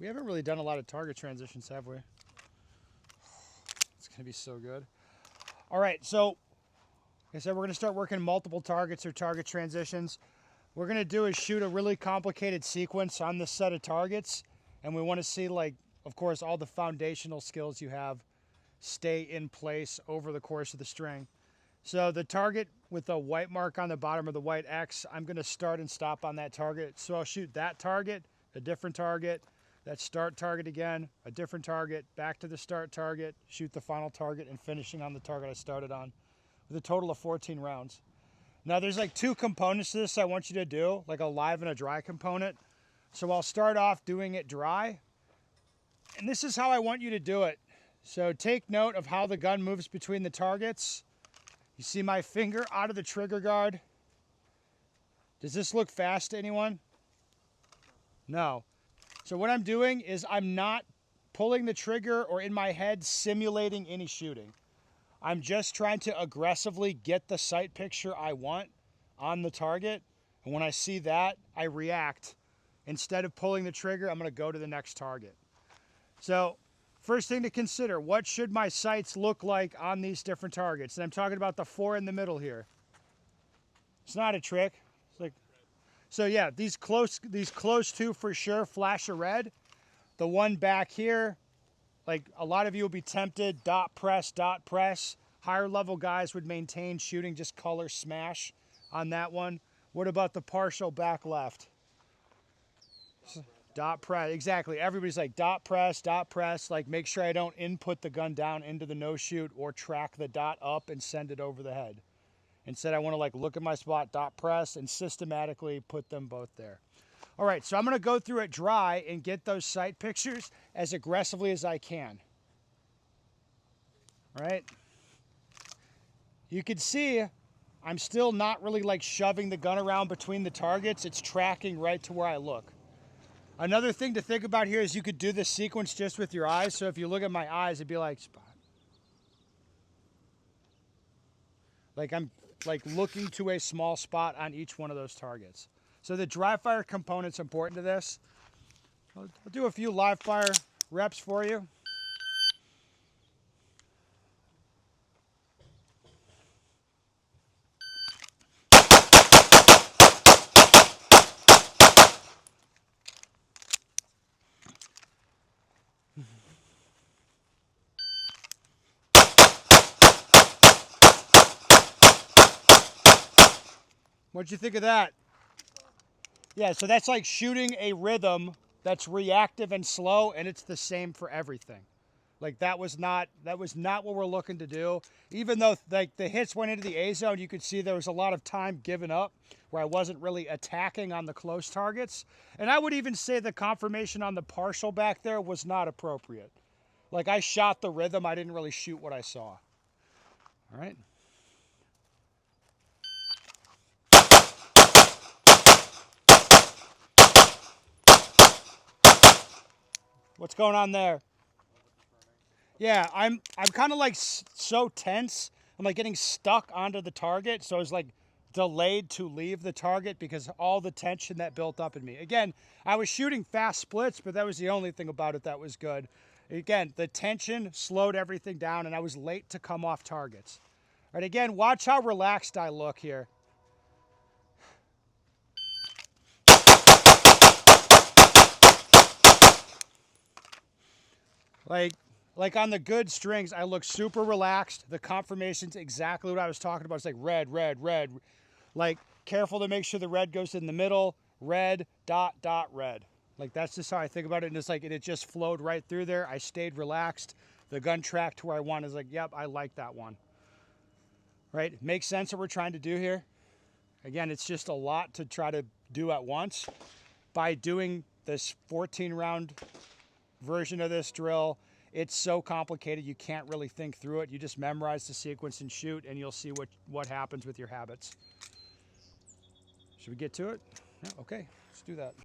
We haven't really done a lot of target transitions, have we? It's going to be so good. All right, so like I said, we're going to start working multiple targets or target transitions. What we're going to do is shoot a really complicated sequence on this set of targets, and we want to see, like, of course, all the foundational skills you have stay in place over the course of the string. So the target with the white mark on the bottom of the white X, I'm going to start and stop on that target. So I'll shoot that target, a different target, that start target again, a different target, back to the start target, shoot the final target, and finishing on the target I started on with a total of 14 rounds. Now there's like two components to this I want you to do, like a live and a dry component. So I'll start off doing it dry, and this is how I want you to do it. So take note of how the gun moves between the targets. You see my finger out of the trigger guard. Does this look fast to anyone? No. So what I'm doing is I'm not pulling the trigger or in my head simulating any shooting. I'm just trying to aggressively get the sight picture I want on the target. And when I see that, I react. Instead of pulling the trigger, I'm going to go to the next target. So first thing to consider, what should my sights look like on these different targets? And I'm talking about the 4 in the middle here. It's not a trick. It's like, so yeah, these close two for sure flash a red. The one back here, like a lot of you will be tempted, dot press. Higher level guys would maintain shooting just color smash on that one. What about the partial back left? Dot press, exactly. Everybody's like dot press, like make sure I don't input the gun down into the no shoot or track the dot up and send it over the head. Instead, I want to like look at my spot, dot press, and systematically put them both there. All right, so I'm going to go through it dry and get those sight pictures as aggressively as I can. All right. You can see I'm still not really like shoving the gun around between the targets. It's tracking right to where I look. Another thing to think about here is you could do this sequence just with your eyes. So if you look at my eyes, it'd be like spot. Like I'm like looking to a small spot on each one of those targets. So the dry fire component's important to this. I'll do a few live fire reps for you. What'd you think of that? Yeah, so that's like shooting a rhythm that's reactive and slow, and it's the same for everything. Like that was not what we're looking to do. Even though like the hits went into the A zone, you could see there was a lot of time given up where I wasn't really attacking on the close targets. And I would even say the confirmation on the partial back there was not appropriate. Like I shot the rhythm, I didn't really shoot what I saw. All right. What's going on there? Yeah, I'm kind of like so tense. I'm like getting stuck onto the target, so I was like delayed to leave the target because all the tension that built up in me. Again, I was shooting fast splits, but that was the only thing about it that was good. Again, the tension slowed everything down, and I was late to come off targets. All right, again, watch how relaxed I look here. Like on the good strings, I look super relaxed. The confirmation's exactly what I was talking about. It's like red. Like careful to make sure the red goes in the middle. Red, dot, red. Like that's just how I think about it. And it's like it just flowed right through there. I stayed relaxed. The gun tracked to where I want. Is like, yep, I like that one. Right? Makes sense what we're trying to do here. Again, it's just a lot to try to do at once. By doing this 14-round version of this drill, it's so complicated you can't really think through it. You just memorize the sequence and shoot, and you'll see what happens with your habits. Should we get to it? Yeah, okay, let's do that.